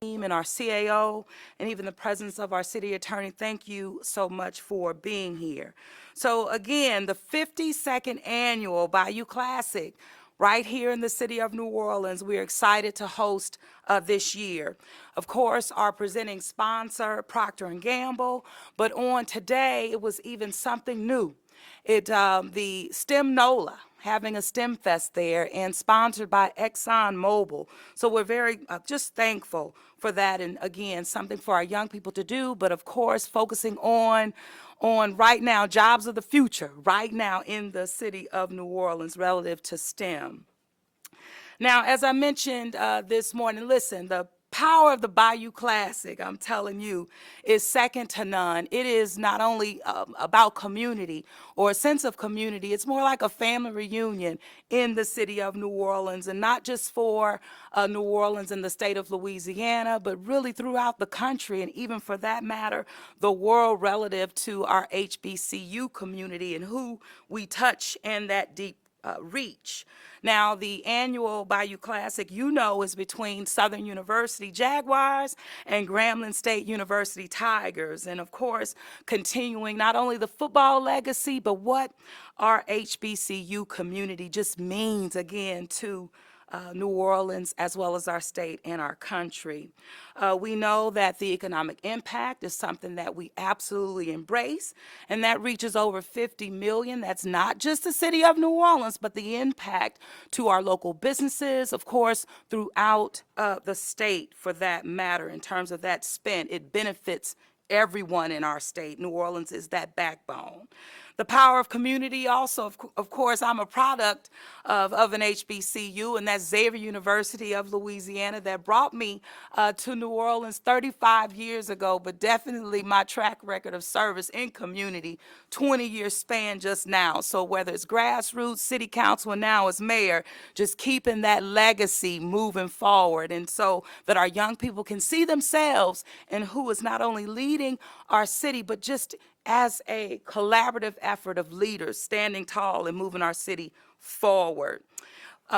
team and our CAO, and even the presence of our city attorney, thank you so much for being here. So again, the 52nd annual Bayou Classic right here in the city of New Orleans. We're excited to host this year. Of course, our presenting sponsor, Procter & Gamble, but on today, it was even something new. The STEM NOLA, having a STEM Fest there and sponsored by Exxon Mobil. So we're very just thankful for that. And again, something for our young people to do, but of course, focusing on right now, jobs of the future, right now in the city of New Orleans relative to STEM. Now, as I mentioned this morning, listen, the power of the Bayou Classic, I'm telling you, is second to none. It is not only about community or a sense of community, it's more like a family reunion in the city of New Orleans, and not just for New Orleans and the state of Louisiana, but really throughout the country, and even for that matter, the world relative to our HBCU community and who we touch in that deep reach. Now, the annual Bayou Classic, is between Southern University Jaguars and Grambling State University Tigers. And of course, continuing not only the football legacy, but what our HBCU community just means, again, to New Orleans, as well as our state and our country. We know that the economic impact is something that we absolutely embrace, and that reaches over 50 million. That's not just the city of New Orleans, but the impact to our local businesses, of course, throughout the state for that matter. In terms of that spend, it benefits everyone in our state. New Orleans is that backbone. The power of community also, of course, I'm a product of an HBCU, and that's Xavier University of Louisiana, that brought me to New Orleans 35 years ago, but definitely my track record of service in community, 20-year span just now. So whether it's grassroots, city council, and now as mayor, just keeping that legacy moving forward, and so that our young people can see themselves in who is not only leading our city, but just as a collaborative effort of leaders standing tall and moving our city forward.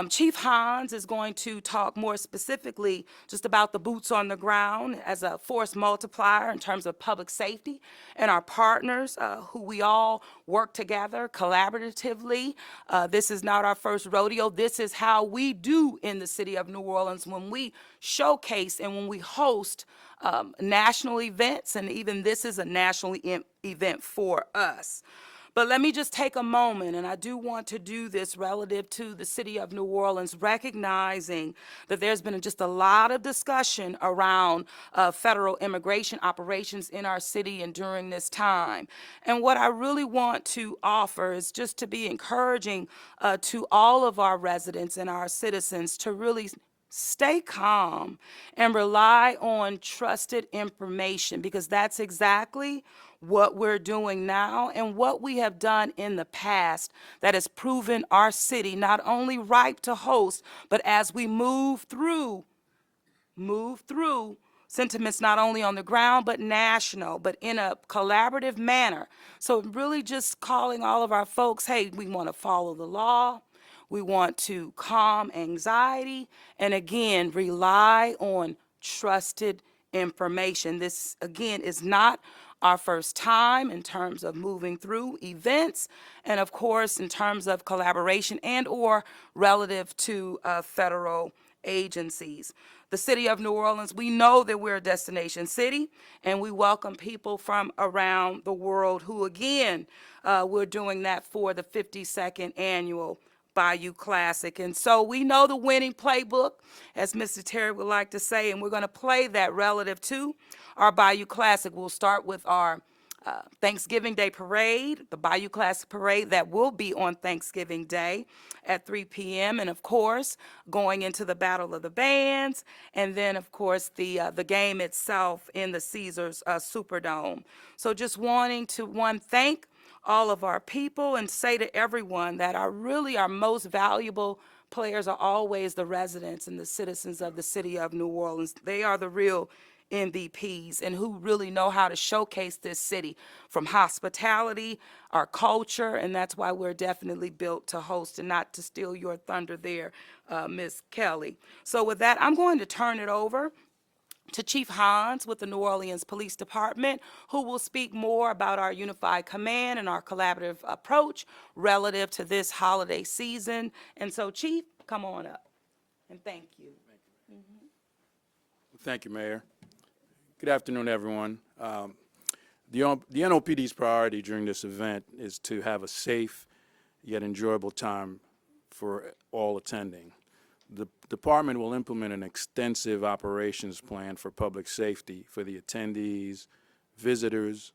Chief Hans is going to talk more specifically just about the boots on the ground as a force multiplier in terms of public safety and our partners who we all work together collaboratively. This is not our first rodeo. This is how we do in the city of New Orleans when we showcase and when we host national events, and even this is a national event for us. But let me just take a moment, and I do want to do this relative to the city of New Orleans, recognizing that there's been just a lot of discussion around federal immigration operations in our city and during this time. And what I really want to offer is just to be encouraging to all of our residents and our citizens to really stay calm and rely on trusted information, because that's exactly what we're doing now and what we have done in the past that has proven our city not only ripe to host, but as we move through sentiments not only on the ground, but national, but in a collaborative manner. So really just calling all of our folks, hey, we want to follow the law. We want to calm anxiety, and again, rely on trusted information. This, again, is not our first time in terms of moving through events, and of course, in terms of collaboration and or relative to federal agencies. The city of New Orleans, we know that we're a destination city, and we welcome people from around the world who, again, we're doing that for the 52nd annual Bayou Classic. And so we know the winning playbook, as Mr. Terry would like to say, and we're going to play that relative to our Bayou Classic. We'll start with our Thanksgiving Day Parade, the Bayou Classic Parade that will be on Thanksgiving Day at 3 p.m. And of course, going into the Battle of the Bands, and then of course the game itself in the Caesars Superdome. So just wanting to thank all of our people and say to everyone that our most valuable players are always the residents and the citizens of the city of New Orleans. They are the real MVPs and who really know how to showcase this city from hospitality, our culture, and that's why we're definitely built to host, and not to steal your thunder there, Ms. Kelly. So with that, I'm going to turn it over to Chief Hans with the New Orleans Police Department, who will speak more about our unified command and our collaborative approach relative to this holiday season. And so, Chief, come on up, and thank you. Thank you, Mayor. Good afternoon, everyone. The NOPD's priority during this event is to have a safe yet enjoyable time for all attending. The department will implement an extensive operations plan for public safety for the attendees, visitors,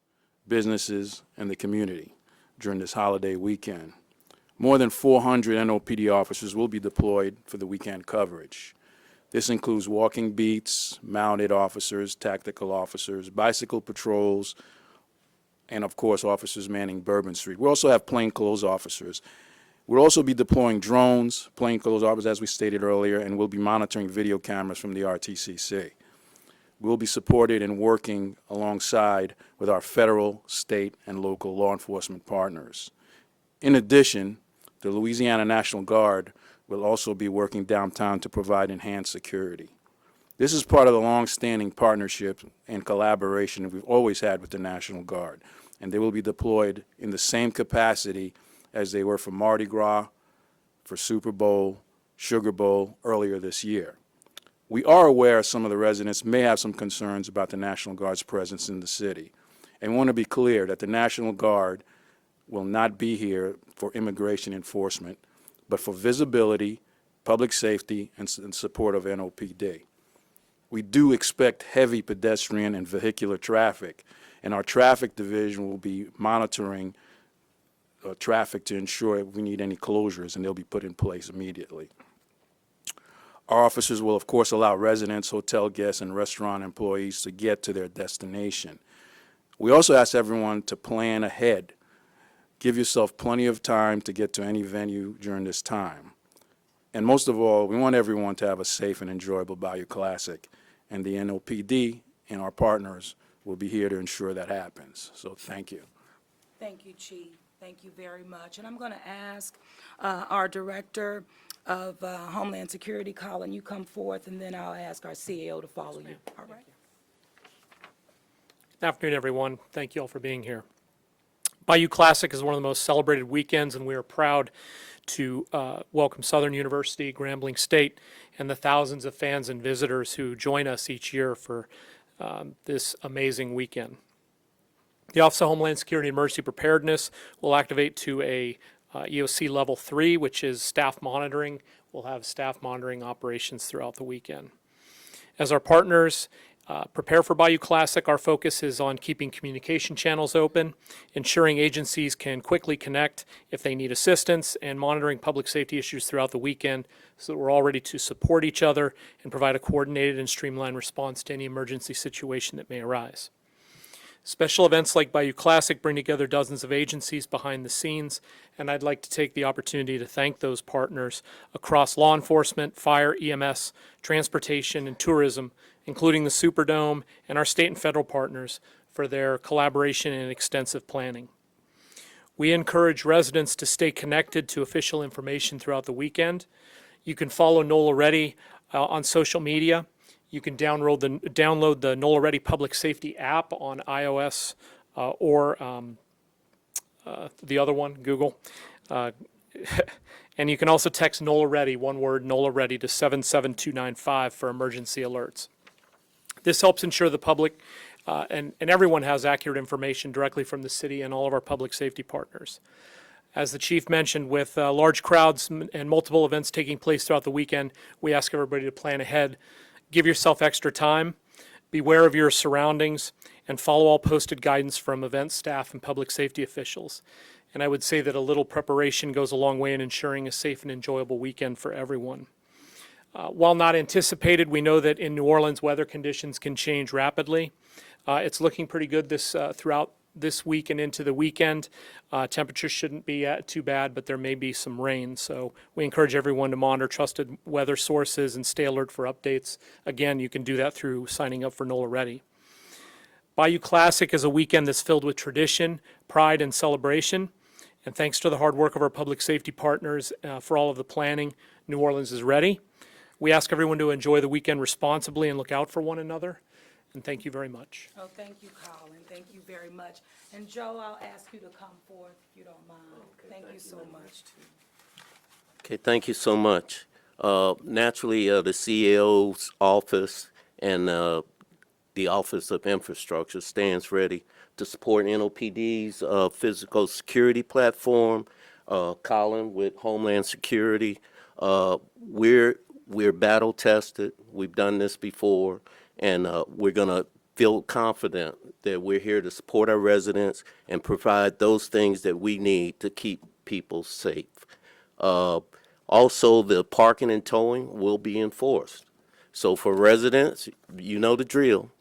businesses, and the community during this holiday weekend. More than 400 NOPD officers will be deployed for the weekend coverage. This includes walking beats, mounted officers, tactical officers, bicycle patrols, and of course, officers manning Bourbon Street. We also have plainclothes officers. We'll also be deploying drones, plainclothes officers, as we stated earlier, and we'll be monitoring video cameras from the RTCC. We'll be supported and working alongside with our federal, state, and local law enforcement partners. In addition, the Louisiana National Guard will also be working downtown to provide enhanced security. This is part of the long-standing partnership and collaboration that we've always had with the National Guard, and they will be deployed in the same capacity as they were for Mardi Gras, for Super Bowl, Sugar Bowl earlier this year. We are aware some of the residents may have some concerns about the National Guard's presence in the city, and we want to be clear that the National Guard will not be here for immigration enforcement, but for visibility, public safety, and support of NOPD. We do expect heavy pedestrian and vehicular traffic, and our traffic division will be monitoring traffic to ensure if we need any closures, and they'll be put in place immediately. Our officers will, of course, allow residents, hotel guests, and restaurant employees to get to their destination. We also ask everyone to plan ahead. Give yourself plenty of time to get to any venue during this time. And most of all, we want everyone to have a safe and enjoyable Bayou Classic, and the NOPD and our partners will be here to ensure that happens. So thank you. Thank you, Chief. Thank you very much. And I'm going to ask our Director of Homeland Security, Colin, you come forth, and then I'll ask our CAO to follow you. All right. Good afternoon, everyone. Thank you all for being here. Bayou Classic is one of the most celebrated weekends, and we are proud to welcome Southern University, Grambling State, and the thousands of fans and visitors who join us each year for this amazing weekend. The Office of Homeland Security and Emergency Preparedness will activate to a EOC Level 3, which is staff monitoring. We'll have staff monitoring operations throughout the weekend. As our partners prepare for Bayou Classic, our focus is on keeping communication channels open, ensuring agencies can quickly connect if they need assistance, and monitoring public safety issues throughout the weekend so that we're all ready to support each other and provide a coordinated and streamlined response to any emergency situation that may arise. Special events like Bayou Classic bring together dozens of agencies behind the scenes, and I'd like to take the opportunity to thank those partners across law enforcement, fire, EMS, transportation, and tourism, including the Superdome and our state and federal partners, for their collaboration and extensive planning. We encourage residents to stay connected to official information throughout the weekend. You can follow NOLA Ready on social media. You can download the NOLA Ready Public Safety app on iOS or the other one, Google. And you can also text NOLA Ready, one word, NOLA Ready, to 77295 for emergency alerts. This helps ensure the public and everyone has accurate information directly from the city and all of our public safety partners. As the chief mentioned, with large crowds and multiple events taking place throughout the weekend, we ask everybody to plan ahead. Give yourself extra time, beware of your surroundings, and follow all posted guidance from event staff and public safety officials. And I would say that a little preparation goes a long way in ensuring a safe and enjoyable weekend for everyone. While not anticipated, we know that in New Orleans, weather conditions can change rapidly. It's looking pretty good throughout this week and into the weekend. Temperatures shouldn't be too bad, but there may be some rain. So we encourage everyone to monitor trusted weather sources and stay alert for updates. Again, you can do that through signing up for NOLA Ready. Bayou Classic is a weekend that's filled with tradition, pride, and celebration. And thanks to the hard work of our public safety partners for all of the planning, New Orleans is ready. We ask everyone to enjoy the weekend responsibly and look out for one another. And thank you very much. Oh, thank you, Colin. Thank you very much. And Joe, I'll ask you to come forth if you don't mind. Thank you so much. Okay, thank you so much. Naturally, the CEO's office and the Office of Infrastructure stands ready to support NOPD's physical security platform. Colin with Homeland Security. We're battle tested. We've done this before, and we're gonna feel confident that we're here to support our residents and provide those things that we need to keep people safe. Also, the parking and towing will be enforced. So for residents, you know the drill.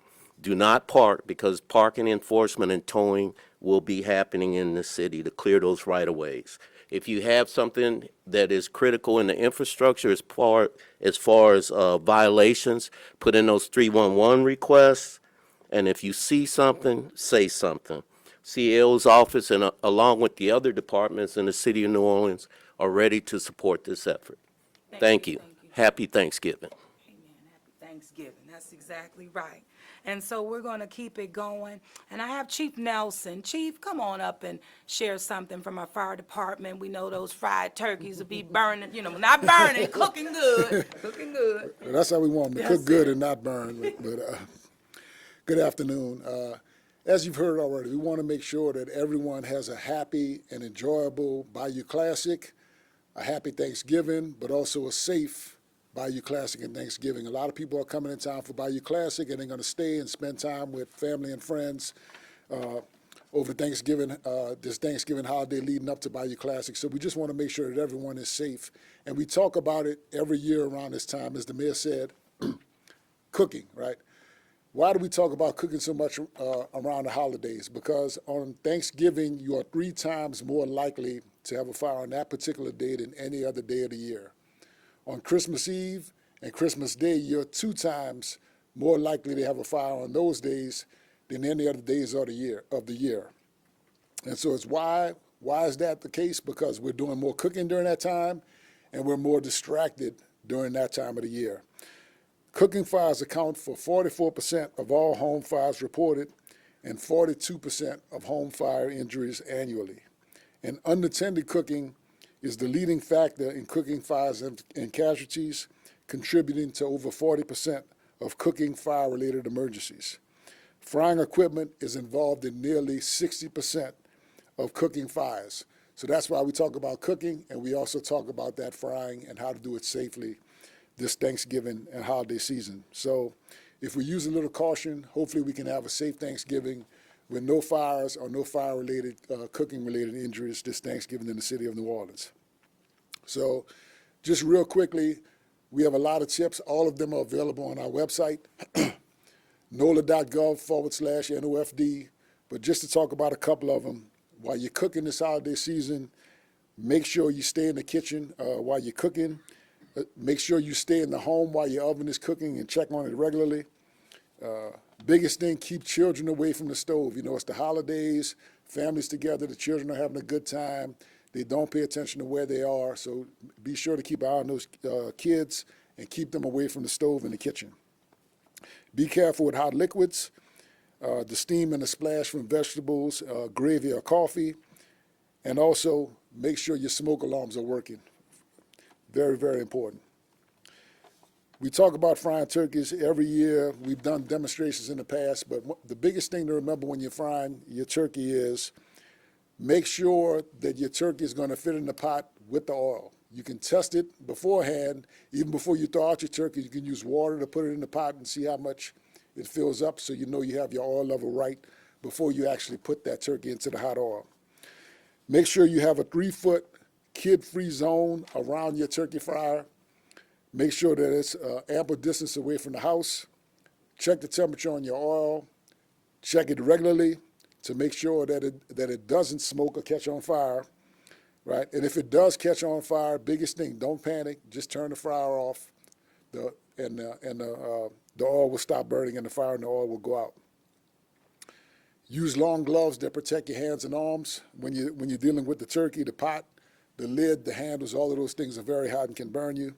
Do not park, because parking enforcement and towing will be happening in the city to clear those right-of-ways. If you have something that is critical in the infrastructure as far as violations, put in those 311 requests. And if you see something, say something. CEO's office and along with the other departments in the city of New Orleans are ready to support this effort. Thank you. Happy Thanksgiving. Amen. Happy Thanksgiving. That's exactly right. And so we're going to keep it going. And I have Chief Nelson. Chief, come on up and share something from our fire department. We know those fried turkeys will be burning, not burning, cooking good, cooking good. Well, that's how we want them to cook good and not burn. But good afternoon. As you've heard already, we want to make sure that everyone has a happy and enjoyable Bayou Classic, a happy Thanksgiving, but also a safe Bayou Classic and Thanksgiving. A lot of people are coming in town for Bayou Classic, and they're going to stay and spend time with family and friends over Thanksgiving, this Thanksgiving holiday leading up to Bayou Classic. So we just want to make sure that everyone is safe. And we talk about it every year around this time, as the mayor said, cooking, right? Why do we talk about cooking so much around the holidays? Because on Thanksgiving, you are 3 times more likely to have a fire on that particular day than any other day of the year. On Christmas Eve and Christmas Day, you're 2 times more likely to have a fire on those days than any other days of the year. And so it's why is that the case? Because we're doing more cooking during that time, and we're more distracted during that time of the year. Cooking fires account for 44% of all home fires reported and 42% of home fire injuries annually. And unattended cooking is the leading factor in cooking fires and casualties, contributing to over 40% of cooking fire-related emergencies. Frying equipment is involved in nearly 60% of cooking fires. So that's why we talk about cooking, and we also talk about that frying and how to do it safely this Thanksgiving and holiday season. So if we use a little caution, hopefully we can have a safe Thanksgiving with no fires or no fire-related, cooking-related injuries this Thanksgiving in the city of New Orleans. So just real quickly, we have a lot of tips. All of them are available on our website, NOLA.gov/NOFD. But just to talk about a couple of them, while you're cooking this holiday season, make sure you stay in the kitchen while you're cooking. Make sure you stay in the home while your oven is cooking and check on it regularly. Biggest thing, keep children away from the stove. It's the holidays, families together, the children are having a good time. They don't pay attention to where they are, so be sure to keep an eye on those kids and keep them away from the stove in the kitchen. Be careful with hot liquids, the steam and the splash from vegetables, gravy or coffee, and also make sure your smoke alarms are working. Very, very important. We talk about frying turkeys every year. We've done demonstrations in the past, but the biggest thing to remember when you're frying your turkey is make sure that your turkey is going to fit in the pot with the oil. You can test it beforehand. Even before you throw out your turkey, you can use water to put it in the pot and see how much it fills up, so you know you have your oil level right before you actually put that turkey into the hot oil. Make sure you have a 3-foot kid-free zone around your turkey fryer. Make sure that it's ample distance away from the house. Check the temperature on your oil. Check it regularly to make sure that it doesn't smoke or catch on fire, right? And if it does catch on fire, biggest thing, don't panic. Just turn the fryer off, and the oil will stop burning, and the fire and the oil will go out. Use long gloves that protect your hands and arms when you're dealing with the turkey, the pot, the lid, the handles. All of those things are very hot and can burn you.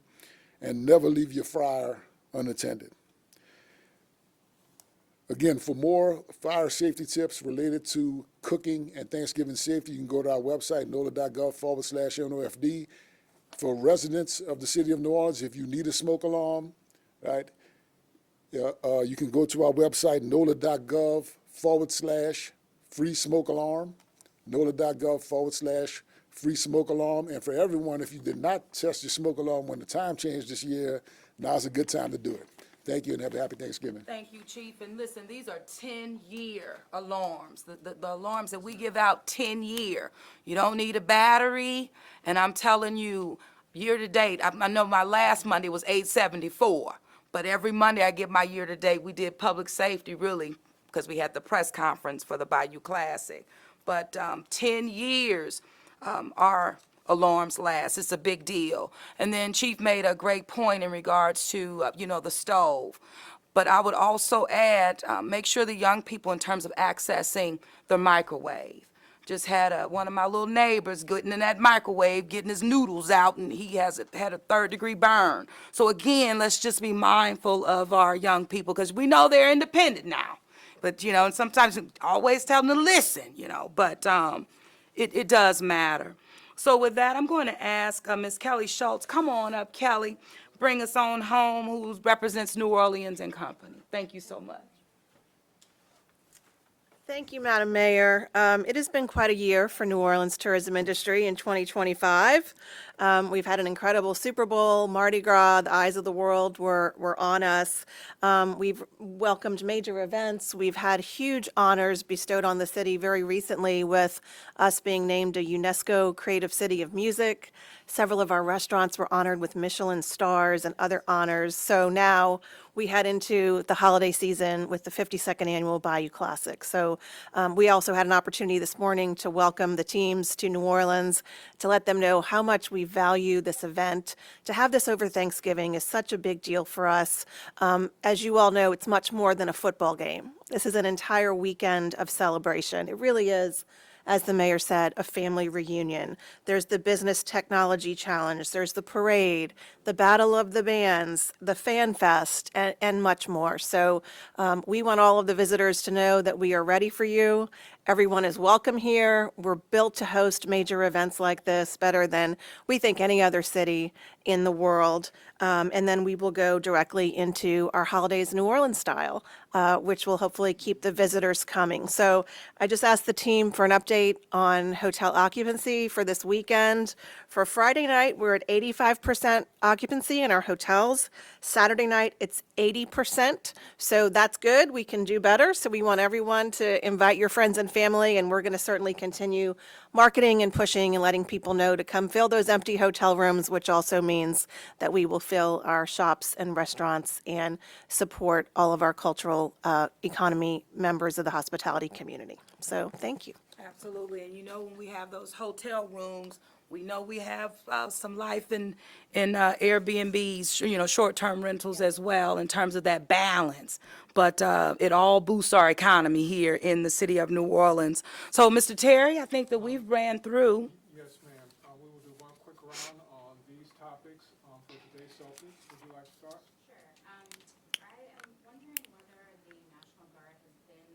and never leave your fryer unattended. Again, for more fire safety tips related to cooking and Thanksgiving safety, you can go to our website, NOLA.gov/NOFD. For residents of the city of New Orleans, if you need a smoke alarm, right, you can go to our website, NOLA.gov/free smoke alarm, NOLA.gov/free smoke alarm. And for everyone, if you did not test your smoke alarm when the time changed this year, now's a good time to do it. Thank you and have a happy Thanksgiving. Thank you, Chief. And listen, these are 10-year alarms, the alarms that we give out 10-year. You don't need a battery, and I'm telling you, year-to-date, I know my last Monday was 874, but every Monday I get my year-to-date. We did public safety, really, because we had the press conference for the Bayou Classic. But 10 years our alarms last. It's a big deal. And then Chief made a great point in regards to, the stove. But I would also add, make sure the young people, in terms of accessing the microwave. Just had one of my little neighbors getting in that microwave, getting his noodles out, and he had a third-degree burn. So again, let's just be mindful of our young people, because we know they're independent now. But, and sometimes we always tell them to listen, but it does matter. So with that, I'm going to ask Ms. Kelly Schultz. Come on up, Kelly. Bring us on home, who represents New Orleans and Company. Thank you so much. Thank you, Madam Mayor. It has been quite a year for New Orleans tourism industry in 2025. We've had an incredible Super Bowl, Mardi Gras, the eyes of the world were on us. We've welcomed major events. We've had huge honors bestowed on the city very recently, with us being named a UNESCO Creative City of Music. Several of our restaurants were honored with Michelin stars and other honors. So now we head into the holiday season with the 52nd annual Bayou Classic. So we also had an opportunity this morning to welcome the teams to New Orleans, to let them know how much we value this event. To have this over Thanksgiving is such a big deal for us. As you all know, it's much more than a football game. This is an entire weekend of celebration. It really is, as the mayor said, a family reunion. There's the Business Technology Challenge, there's the parade, the Battle of the Bands, the Fan Fest, and much more. So we want all of the visitors to know that we are ready for you. Everyone is welcome here. We're built to host major events like this better than we think any other city in the world. And then we will go directly into our holidays New Orleans style, which will hopefully keep the visitors coming. So I just asked the team for an update on hotel occupancy for this weekend. For Friday night, we're at 85% occupancy in our hotels. Saturday night, it's 80%. So that's good. We can do better. So we want everyone to invite your friends and family, and we're going to certainly continue marketing and pushing and letting people know to come fill those empty hotel rooms, which also means that we will fill our shops and restaurants and support all of our cultural economy members of the hospitality community. So thank you. Absolutely. And when we have those hotel rooms, we know we have some life in Airbnbs, short-term rentals as well, in terms of that balance. But it all boosts our economy here in the city of New Orleans. So, Mr. Terry, I think that we've ran through. Yes, ma'am. We will do one quick round on these topics for today's selfie. Would you like to start? Sure. I am wondering whether the National Guard has been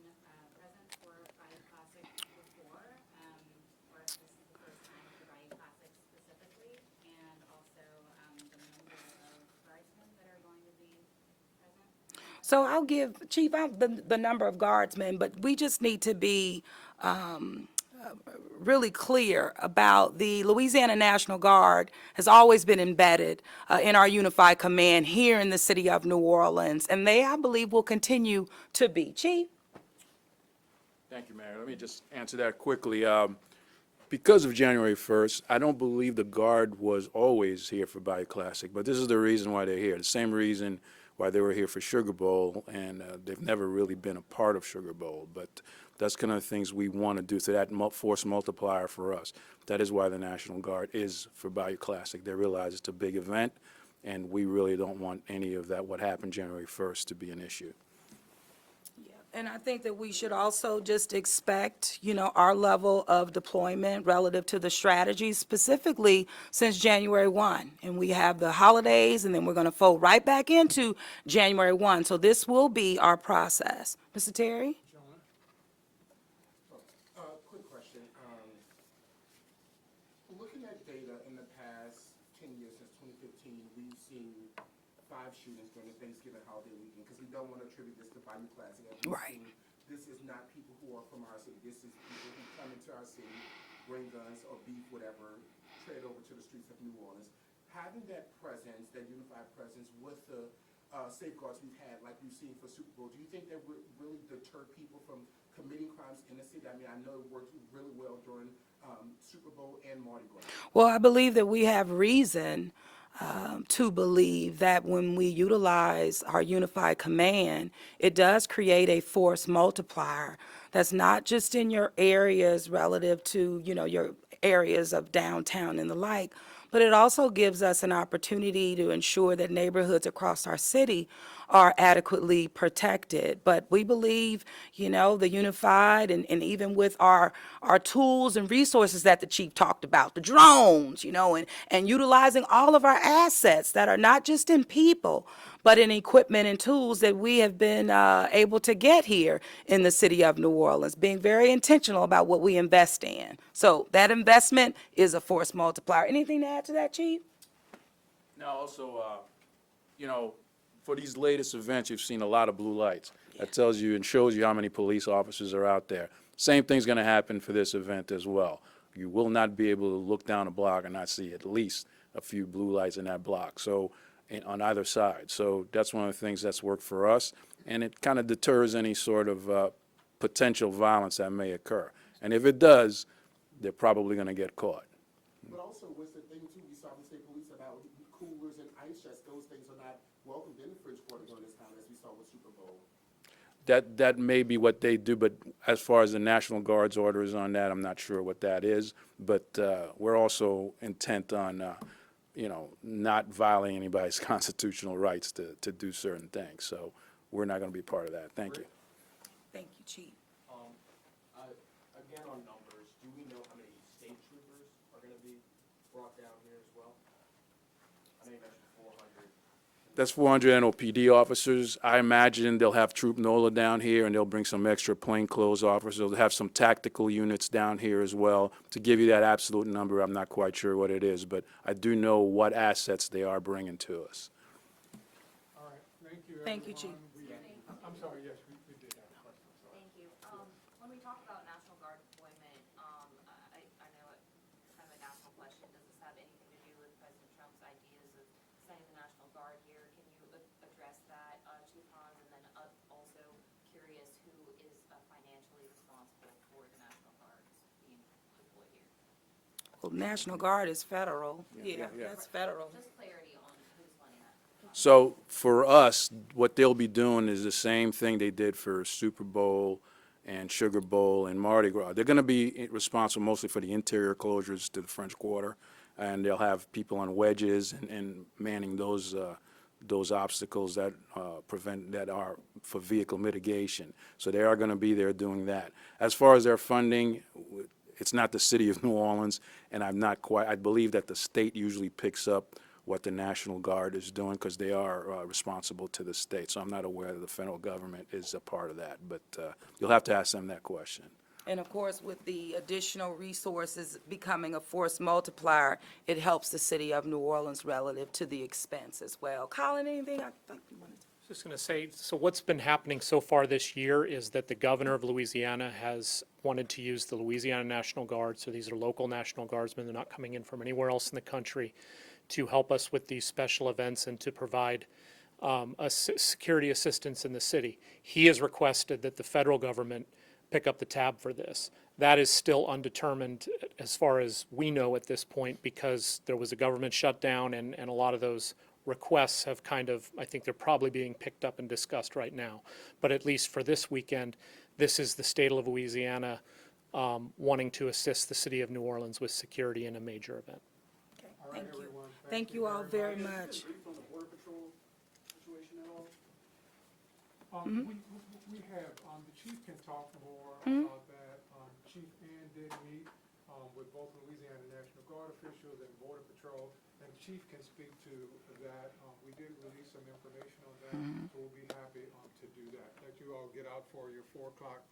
present for Bayou Classic before, or if this is the first time for Bayou Classic specifically, and also the number of guardsmen that are going to be present. So I'll give Chief the number of guardsmen, but we just need to be really clear about the Louisiana National Guard has always been embedded in our unified command here in the city of New Orleans, and they, I believe, will continue to be. Chief? Thank you, Mayor. Let me just answer that quickly. Because of January 1st, I don't believe the Guard was always here for Bayou Classic, but this is the reason why they're here. The same reason why they were here for Sugar Bowl, and they've never really been a part of Sugar Bowl. But that's kind of the things we want to do, so that force multiplier for us. That is why the National Guard is for Bayou Classic. They realize it's a big event, and we really don't want any of that, what happened January 1st, to be an issue. Yeah, And I think that we should also just expect, our level of deployment relative to the strategy, specifically since January 1. And we have the holidays, and then we're going to fold right back into January 1. So this will be our process. Mr. Terry? Quick question. Looking at data in the past 10 years, since 2015, we've seen 5 shootings during the Thanksgiving holiday weekend, because we don't want to attribute this to Bayou Classic. As we've Right. seen, this is not people who are from our city. This is people who come into our city, bring guns or beef, whatever, tread over to the streets of New Orleans. Having that presence, that unified presence with the safeguards we've had, like we've seen for Super Bowl, do you think that would really deter people from committing crimes in the city? I mean, I know it worked really well during Super Bowl and Mardi Gras. Well, I believe that we have reason to believe that when we utilize our unified command, it does create a force multiplier that's not just in your areas relative to, your areas of downtown and the like, but it also gives us an opportunity to ensure that neighborhoods across our city are adequately protected. But we believe, the unified and even with our tools and resources that the chief talked about, the drones, and utilizing all of our assets that are not just in people, but in equipment and tools that we have been able to get here in the city of New Orleans, being very intentional about what we invest in. So that investment is a force multiplier. Anything to add to that, Chief? Now, also, for these latest events, you've seen a lot of blue lights. That tells you and shows you how many police officers are out there. Same thing's going to happen for this event as well. You will not be able to look down a block and not see at least a few blue lights in that block. So, on either side. So that's one of the things that's worked for us, and it kind of deters any sort of potential violence that may occur. And if it does, they're probably going to get caught. But also, what's the thing too, we saw the state police about coolers and ice chests. Those things are not welcomed in the Bridgeport during this time, as we saw with Super Bowl. That may be what they do, but as far as the National Guard's orders on that, I'm not sure what that is. But we're also intent on, not violating anybody's constitutional rights to do certain things. So we're not going to be part of that. Thank you. Thank you, Chief. Again, on numbers, do we know how many state troopers are going to be brought down here as well? I know you mentioned 400. That's 400 NOPD officers. I imagine they'll have Troop NOLA down here, and they'll bring some extra plainclothes officers. They'll have some tactical units down here as well. To give you that absolute number, I'm not quite sure what it is, but I do know what assets they are bringing to us. All right, thank you, Thank you, Chief. everyone. I'm sorry, yes, we did have a question, I'm sorry. Thank you. When we talk about National Guard deployment, I know it's kind of a national question. Does this have anything to do with President Trump's ideas of sending the National Guard here? Can you address that, Chief Hans? And then also curious who is financially responsible for the National Guard being deployed here? Well, National Guard is federal. Yeah, that's federal. Just clarity on who's funding that. So for us, what they'll be doing is the same thing they did for Super Bowl and Sugar Bowl and Mardi Gras. They're going to be responsible mostly for the interior closures to the French Quarter, and they'll have people on wedges and manning those obstacles that that are for vehicle mitigation. So they are going to be there doing that. As far as their funding, it's not the city of New Orleans, and I believe that the state usually picks up what the National Guard is doing because they are responsible to the state. So I'm not aware that the federal government is a part of that, but you'll have to ask them that question. And of course, with the additional resources becoming a force multiplier, it helps the city of New Orleans relative to the expense as well. Colin, anything I think you wanted to? Just going to say, so what's been happening so far this year is that the governor of Louisiana has wanted to use the Louisiana National Guard, so these are local National Guardsmen, they're not coming in from anywhere else in the country, to help us with these special events and to provide security assistance in the city. He has requested that the federal government pick up the tab for this. That is still undetermined as far as we know at this point because there was a government shutdown and a lot of those requests have kind of, I think they're probably being picked up and discussed right now. But at least for this weekend, this is the state of Louisiana wanting to assist the city of New Orleans with security in a major event. Okay, thank you. Thank you all very much. Brief on the Border Patrol situation at all? We have, talk more about that. Chief Ann did meet with both Louisiana National Guard officials and Border Patrol, and Chief can speak to that. We did release some information on that, so we'll be happy to do that. Let you all get out for your 4 o'clock